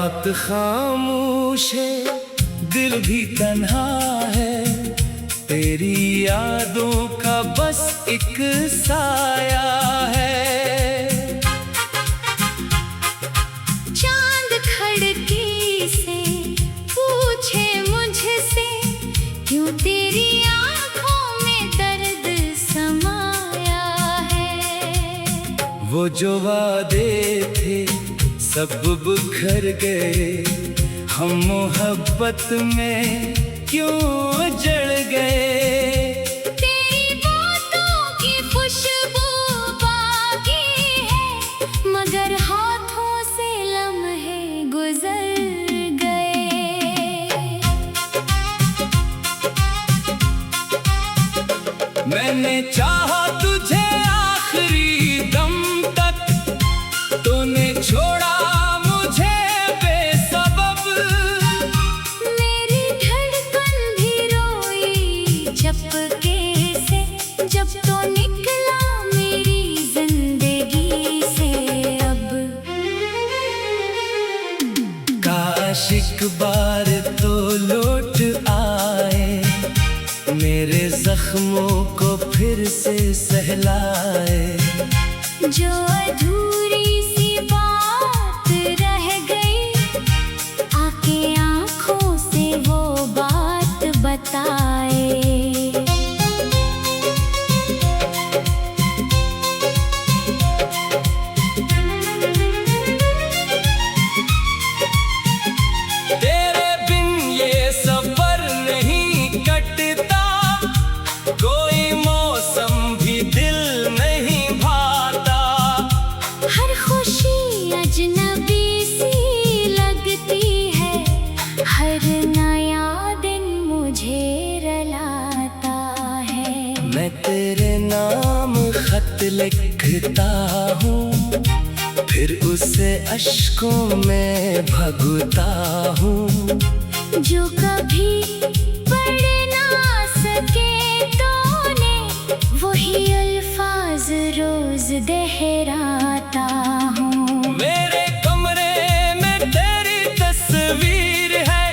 रात खामोश है, दिल भी तन्हा है, तेरी यादों का बस एक साया है। चांद खिड़की से पूछे मुझसे, क्यों तेरी आंखों में दर्द समाया है। वो जो वादे थे सब बिखर गए, हम मोहब्बत में क्यों जड़ गए। तेरी बातों की खुशबू बाकी है, मगर हाथों से लम्हे गुजर गए। मैंने चाहा तुझे आखिरी दम तक, तूने छोड़ा मुझे बेसबब। मेरी धड़कन भी रोई चपके से, जब तो निकला मेरी जिंदगी से अब। काश एक बार तो लौट आए, मेरे जख्मों को फिर से सहलाए। जो अधूरी सी बात रह गई, आके आँखों से वो बात बताए। तेरे बिन ये सफर नहीं कटता, कोई मौसम भी दिल नहीं भाता। हर खुशी अजनबी सी लगती है, हर नया दिन मुझे रलाता है। मैं तेरे नाम खत लिखता हूँ, फिर उसे अश्कों में भगता हूँ। जो कभी पढ़ ना सके तूने, वही अल्फाज रोज दोहराता हूँ। मेरे कमरे में तेरी तस्वीर है,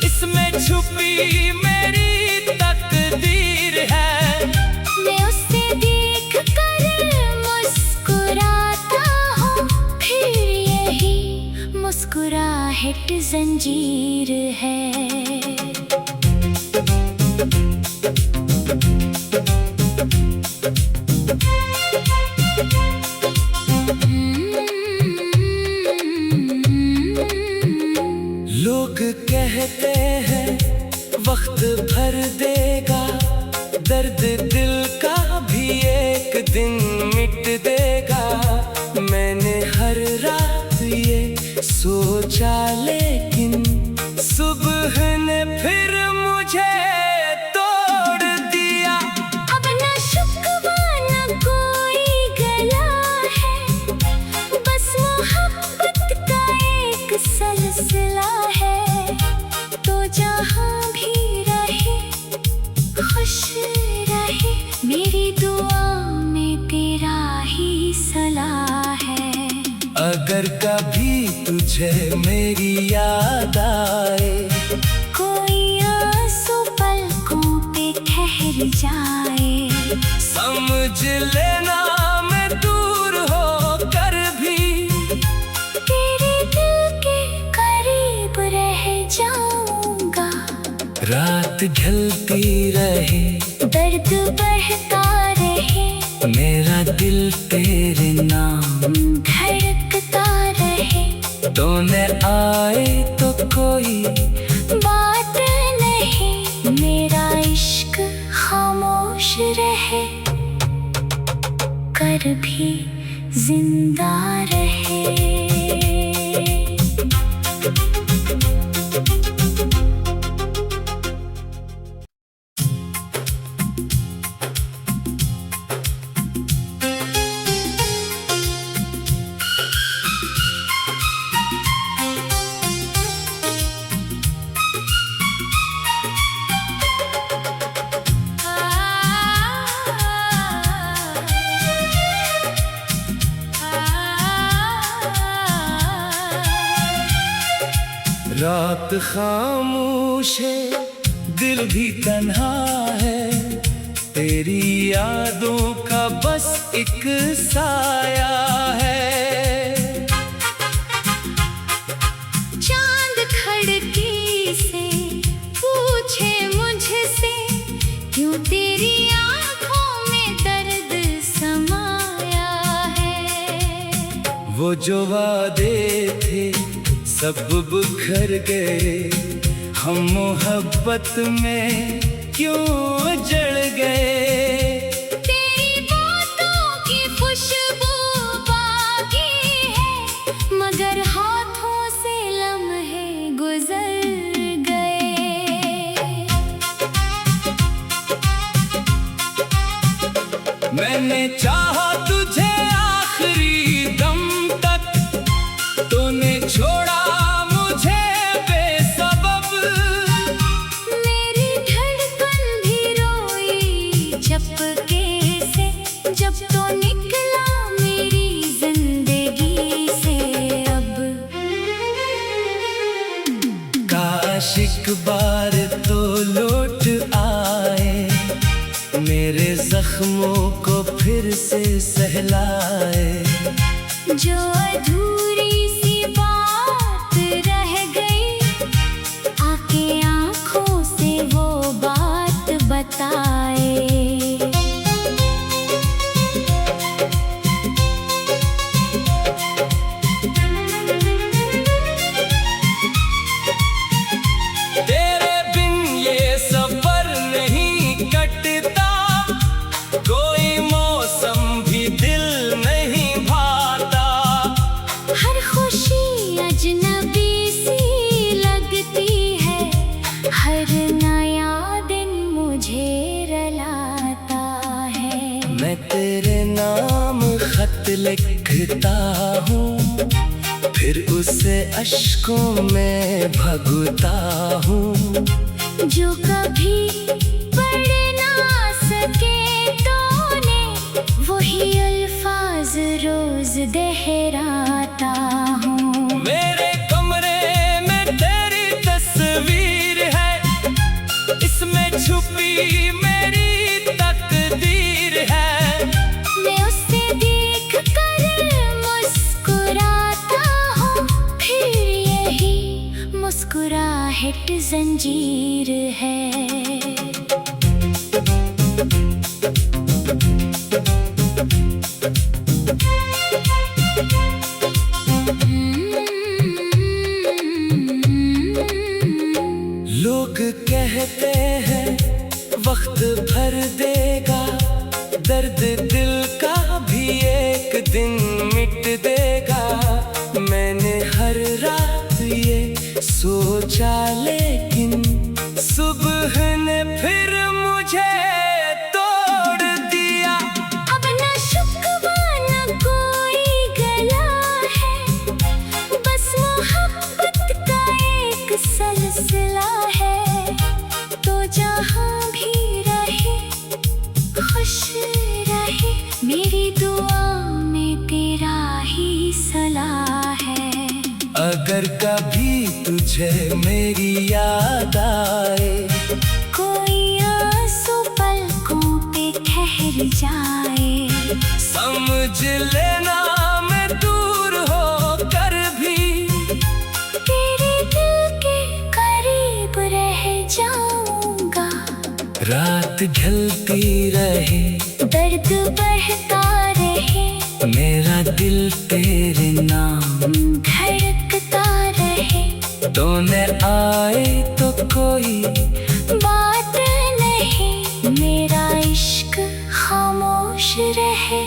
इसमें छुपी मेरी तकदीर है। मैं उसे देख कर मुस्कुराता हूँ, फिर यही मुस्कुराहट जंजीर है। लोग कहते हैं वक्त भर देगा, दर्द दिल का भी एक दिन मिट देगा। मैंने हर रात ये सोचा, लेकिन सुबह ने फिर मुझे तोड़ दिया। अब न शुक्वा न कोई गला है, बस मोहब्बत का एक सिलसिला है। तो जहाँ भी रहे खुश रहे, मेरी दुआ में तेरा ही सलाह है। अगर कभी तुझे मेरी याद आए, कोई आंसू पलकों पे ठहर जाए, समझ लेना मैं दूर होकर भी तेरे दिल के करीब रह जाऊंगा। रात ढलती रहे, दर्द बढ़ता रहे, मेरा दिल तेरे नाम धड़कता रहे। तूने आए तो कोई बात नहीं, मेरा इश्क खामोश रहे, कर भी जिंदा रहे। बात खामोश है, दिल भी तन्हा है, तेरी यादों का बस एक साया है। चांद खिड़की से पूछे मुझसे, क्यों तेरी आंखों में दर्द समाया है। वो जो वादे थे सब बिखर गए, हम मोहब्बत में क्यों जड़ गए। तेरी बातों की खुशबू बाकी है, मगर हाथों से लम्हे गुजर गए। मैंने चाहा तुझे आखिरी दम तक, तूने छोड़ा मुझे बेसबब। मेरी धड़कन भी रोई झपके से, जब तो निकला मेरी जिंदगी से अब। काश एक बार तो लौट आए, मेरे जख्मों को फिर से सहलाए। जो अधूरी सी बात रह गई, आके आंखों से वो बात बताए। तेरे बिन ये सफर नहीं कटता, कोई मौसम भी दिल नहीं भाता। हर खुशी अजनबी सी लगती है, हर नया दिन मुझे रलाता है। मैं तेरे नाम खत लिखता हूँ, फिर उसे अश्कों में भगता हूँ। जो कभी पढ़ ना सके तूने, वही अल्फाज रोज दोहराता हूँ। मेरे कमरे में तेरी तस्वीर है, इसमें छुपी मेरी तकदीर है। मैं उसे देख कर मुस्कुराता हूँ, फिर यही मुस्कुराहट जंजीर है। लोग कहते हैं वक्त भर देगा, दर्द दिल का भी एक दिन मिट देगा। मैंने हर रात ये सोचा, लेकिन सुबह ने फिर मुझे तोड़ दिया। अब न शुक्वा न कोई गला है, बस मोहब्बत का एक सिलसिला है। तो जहाँ भी रहे खुश रहे, मेरी दुआ में तेरा ही सलाह है। अगर कभी तुझे मेरी याद आए, कोई आंसू पलकों पे ठहर जाए, समझ लेना मैं दूर होकर भी तेरे दिल के करीब रह जाऊंगा। रात ढलती रहे, दर्द बढ़ता रहे, मेरा दिल तेरे नाम धड़कता रहे। तूने आए तो कोई बात नहीं, मेरा इश्क खामोश रहे,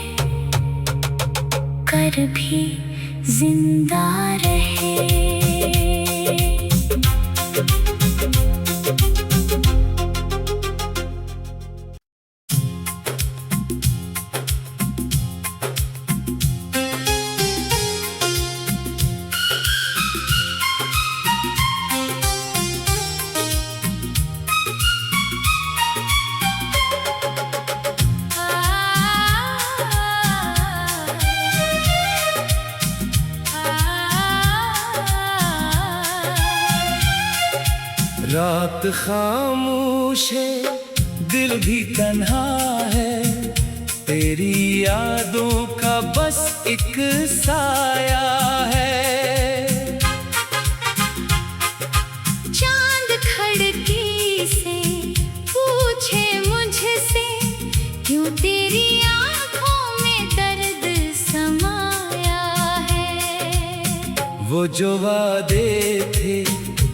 कर भी जिंदा रहे। बात खामोश है, दिल भी तन्हा है, तेरी यादों का बस एक साया है। चांद खिड़की से पूछे मुझसे, क्यों तेरी आंखों में दर्द समाया है। वो जो वादे थे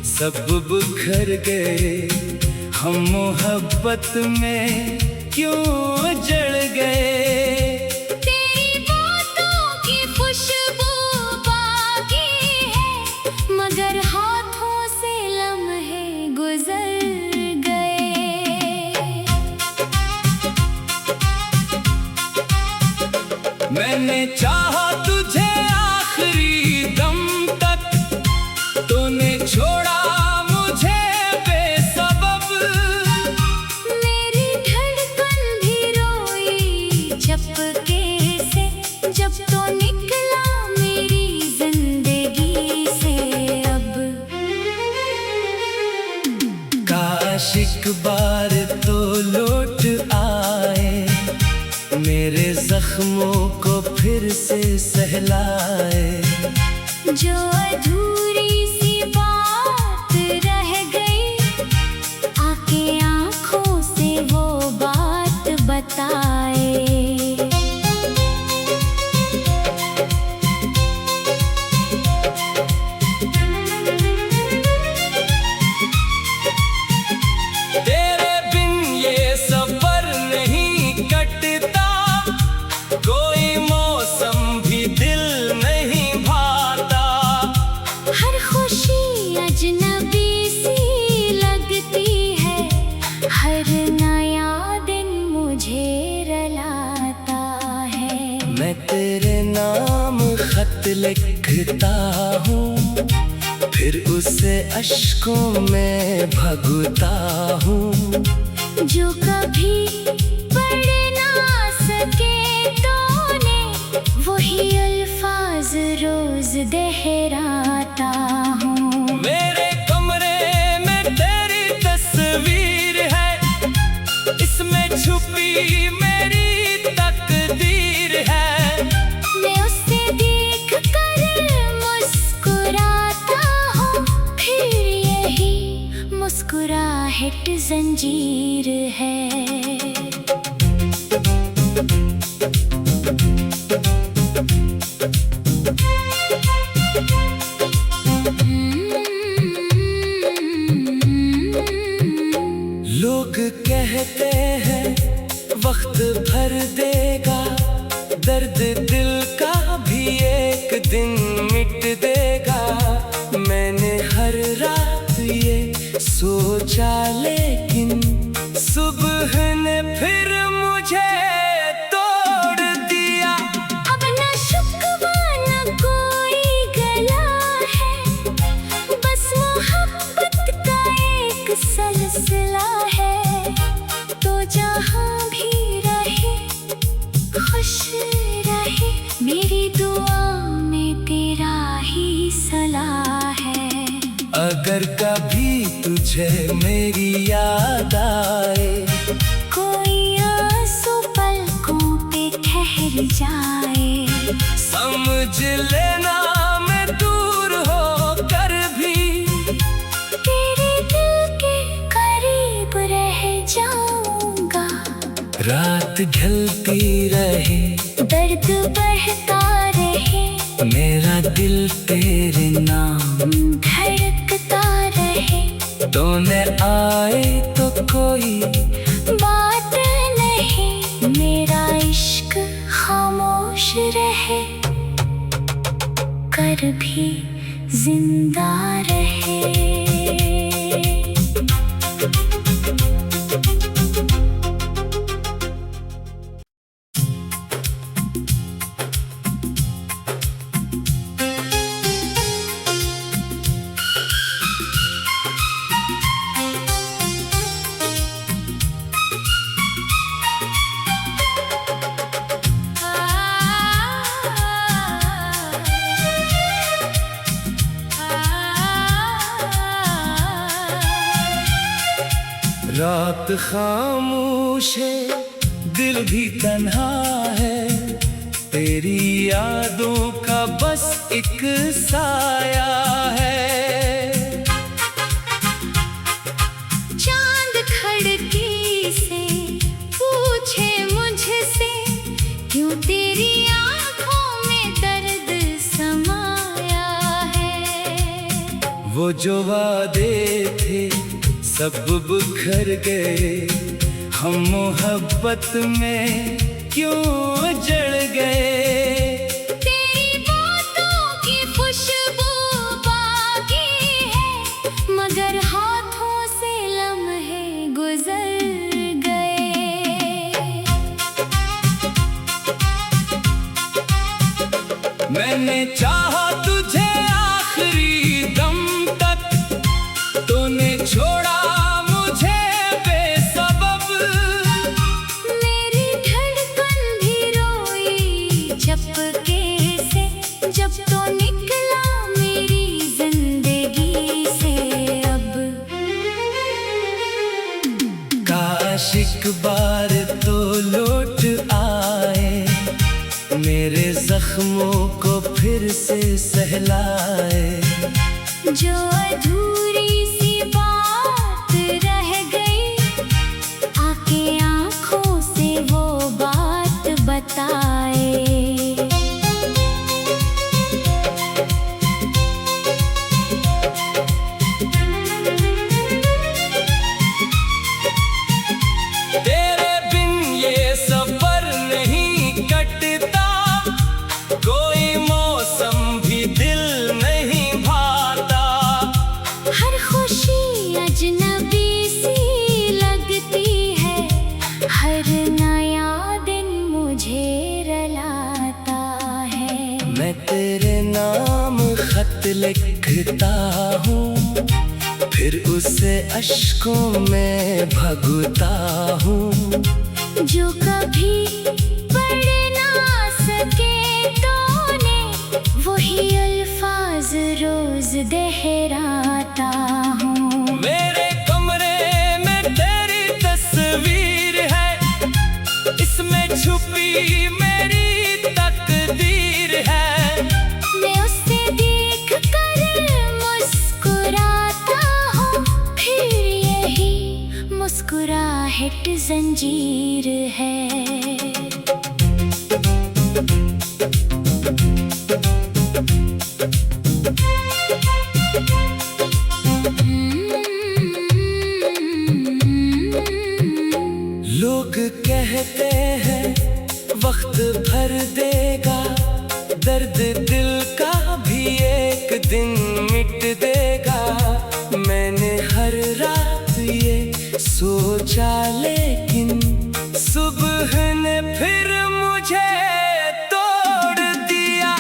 सब बिखर गए, हम मोहब्बत में क्यों जड़ गए। तेरी बातों की खुशबू बाकी है, मगर हाथों से लम्हे गुजर गए। मैंने चाहा तुझे आखिरी दम तक, तूने छोड़ा मुझे बेसबब। मेरी धड़कन भी रोई चपके से, जब तो निकला मेरी जिंदगी से अब। काश एक बार तो लौट आए, मेरे जख्मों को फिर से सहलाए। जो अधूरी सी बात रह गई, आके आंखों से वो बात बताए। तेरे बिन ये सफर नहीं कटता, कोई मौसम भी दिल नहीं भाता। हर खुशी अजनबी सी लगती है, हर नया दिन मुझे रलाता है। मैं तेरे नाम खत लिखता हूँ, फिर उसे अश्कों में भगता हूँ। जो कभी पढ़ ना सके तूने, वही अल्फाज रोज दोहराता हूँ। मेरे कमरे में तेरी तस्वीर है, इसमें छुपी मेरी तकदीर है। मैं उसे देख कर मुस्कुराता हूँ, फिर यही मुस्कुराहट जंजीर है। लोग कहते हैं वक्त भर देगा, दर्द दिल का भी एक दिन मिट देगा। मैंने हर रात ये सोचा, लेकिन सुबह ने फिर मुझे तोड़ दिया। अब न शुक्वा न कोई गला है, बस मोहब्बत का एक सिलसिला है। तो जहाँ भी रहे खुश रहे, मेरी दुआ में तेरा ही सलाह है। अगर कभी तुझे मेरी याद आए, कोई आंसू पलकों पे ठहर जाए, समझ लेना मैं दूर होकर भी तेरे दिल के करीब रह जाऊंगा। रात ढलती रहे, दर्द बढ़ता रहे, मेरा दिल तेरे नाम धड़कता रहे। तूने आए तो कोई बात नहीं, मेरा इश्क खामोश रहे, कर भी जिंदा रहे। रात खामोश है, दिल भी तन्हा है, तेरी यादों का बस एक साया है। चांद खिड़की से पूछे मुझसे, क्यों तेरी आंखों में दर्द समाया है। वो जो वादे थे सब बिखर गए, हम मोहब्बत में क्यों जड़ गए। तेरी बातों की खुशबू बाकी है, मगर हाथों से लम्हे गुजर गए। मैंने चाहा तुझे आखिरी दम तक, तूने छोड़ा मुझे बेसबब। मेरी धड़कन भी रोई झपके से, जब तो निकला मेरी जिंदगी से अब। काश एक बार तो लौट आए, मेरे जख्मों को फिर से सहलाए। जो अधूरी सी बात रह गई, आके आंखों से वो बात बताए। तेरे बिन ये सफर नहीं कटता, कोई मौसम भी दिल नहीं भाता। हर खुशी अजनबी सी लगती है, हर नया दिन मुझे रलाता है। मैं तेरे नाम खत लिखता हूँ, फिर उसे अश्कों में भगता हूँ। जो कभी पढ़ ना सके तूने, वही अल्फाज रोज दोहराता हूँ। मेरे कमरे में तेरी तस्वीर है, इसमें छुपी मेरी तकदीर है। मैं उसे देख कर मुस्कुराता हूँ, फिर यही मुस्कुराहट जंजीर है। लोग कहते हैं वक्त भर देगा, दर्द दिल का भी एक दिन मिट देगा। मैंने हर रात ये सोचा, लेकिन सुबह ने फिर मुझे तोड़ दिया।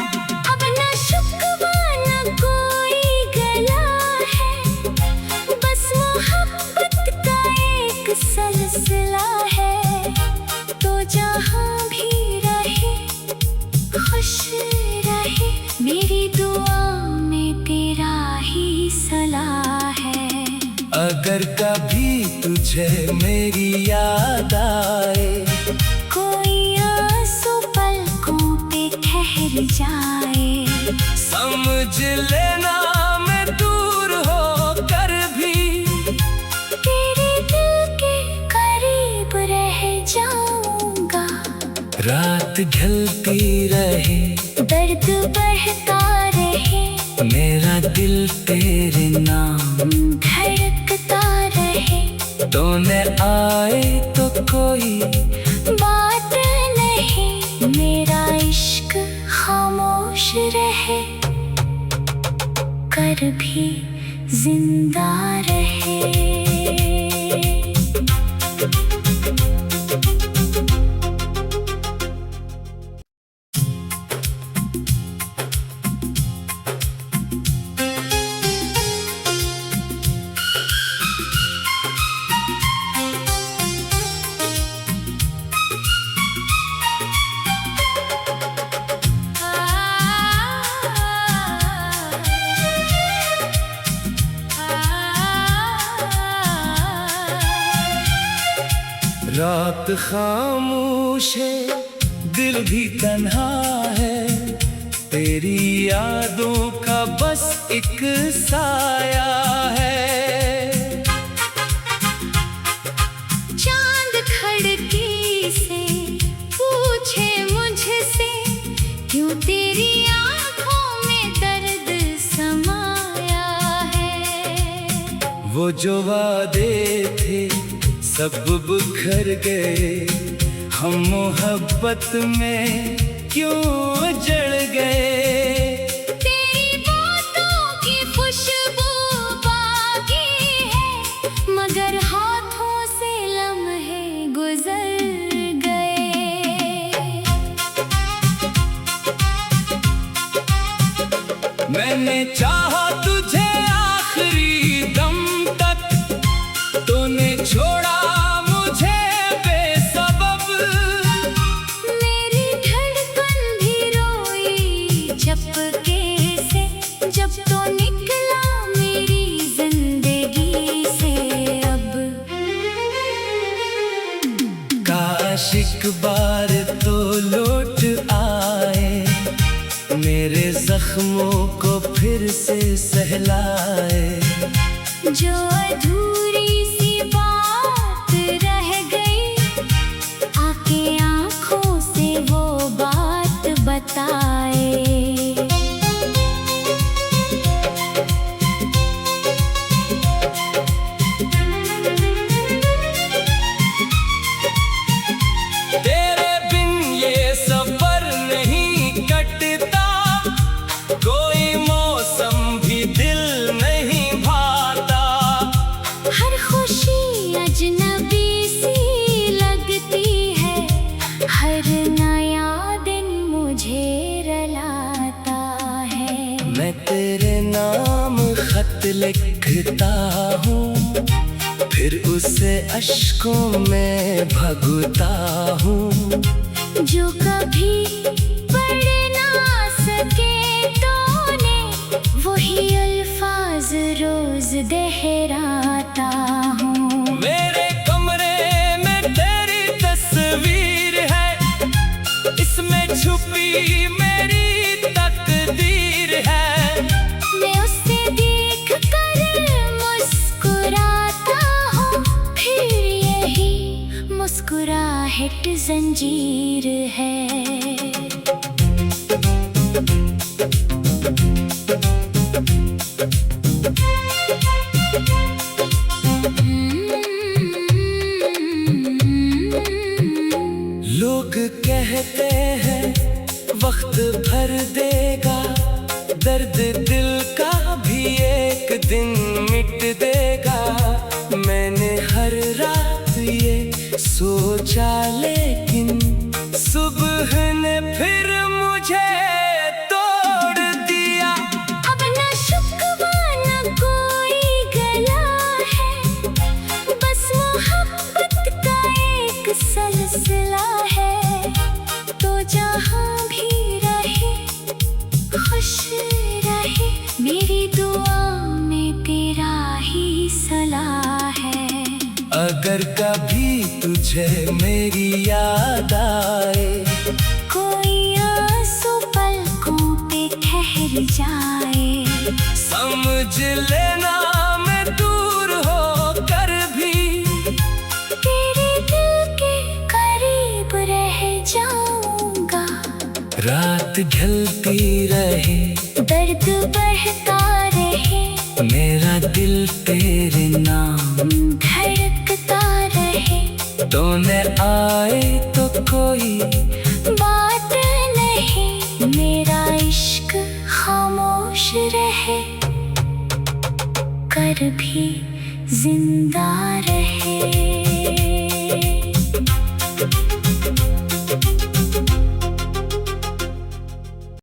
अब न शुक्वा न कोई गला है, बस मोहब्बत का एक सिलसिला है। तो जहाँ भी रहे खुश रहे, मेरी दुआ में तेरा ही सलाह है। अगर कभी तुझे मेरी याद आए, कोई आंसू पलकों पे ठहर जाए, समझ लेना मैं दूर होकर भी तेरे दिल के करीब रह जाऊंगा। रात ढलती रहे, दर्द बहता रहे, मेरा दिल तेरे नाम धड़कता रहे। तूने आए तो कोई बात नहीं, मेरा इश्क खामोश रहे, कर भी जिंदा रहे। रात खामोश है, दिल भी तन्हा है, तेरी यादों का बस एक साया है। चांद खिड़की से पूछे मुझसे, क्यों तेरी आंखों में दर्द समाया है। वो जो वादे थे सब बिखर गए, हम मोहब्बत में क्यों जड़ गए। तेरी बातों की खुशबू बाकी है, मगर हाथों से लम्हे गुजर गए। मैंने चाहा तुझे आखिरी दम तक, तूने छोड़ा मुझे बेसबब। मेरी धड़कन भी रोई झपके से, जब तो निकला मेरी जिंदगी से अब। काश एक बार तो लौट आए, मेरे जख्मों को फिर से सहलाए। जो अधूरी सी बात रह गई, आके आँखों से वो बात बताए। तेरे बिन ये सफर नहीं कटता, कोई मौसम भी दिल नहीं भाता। हर खुशी अजनबी सी लगती है, हर नया दिन मुझे रलाता है। मैं तेरे नाम खत लिखता हूँ, फिर उसे अश्कों में भगता हूँ। जो कभी पढ़ ना सके तूने, वही अल्फाज रोज दोहराता हूँ। मेरे कमरे में तेरी तस्वीर है, इसमें छुपी मेरी तकदीर है। मैं उसे देख कर मुस्कुराता हूँ, फिर यही मुस्कुराहट जंजीर है। लोग कहते हैं वक्त भर देगा, दर्द दिल का भी एक दिन मिट देगा। मैंने हर रात ये सोचा, लेकिन सुबह ने फिर मुझे तोड़ दिया। अब न शुक्वा न कोई गला है, बस मोहब्बत का एक सिलसिला है। तो जहाँ भी रहे खुश रहे, मेरी दुआ में तेरा ही सलाह है। अगर कभी तुझे मेरी याद आए, कोई आंसू पलकों पे ठहर जाए, समझ लेना मैं दूर होकर भी तेरे दिल के करीब रह जाऊंगा। रात ढलती रहे, दर्द बढ़ता रहे, मेरा दिल तेरे नाम धड़कता रहे। तूने आए तो कोई बात नहीं, मेरा इश्क खामोश रहे, कर भी जिंदा रहे।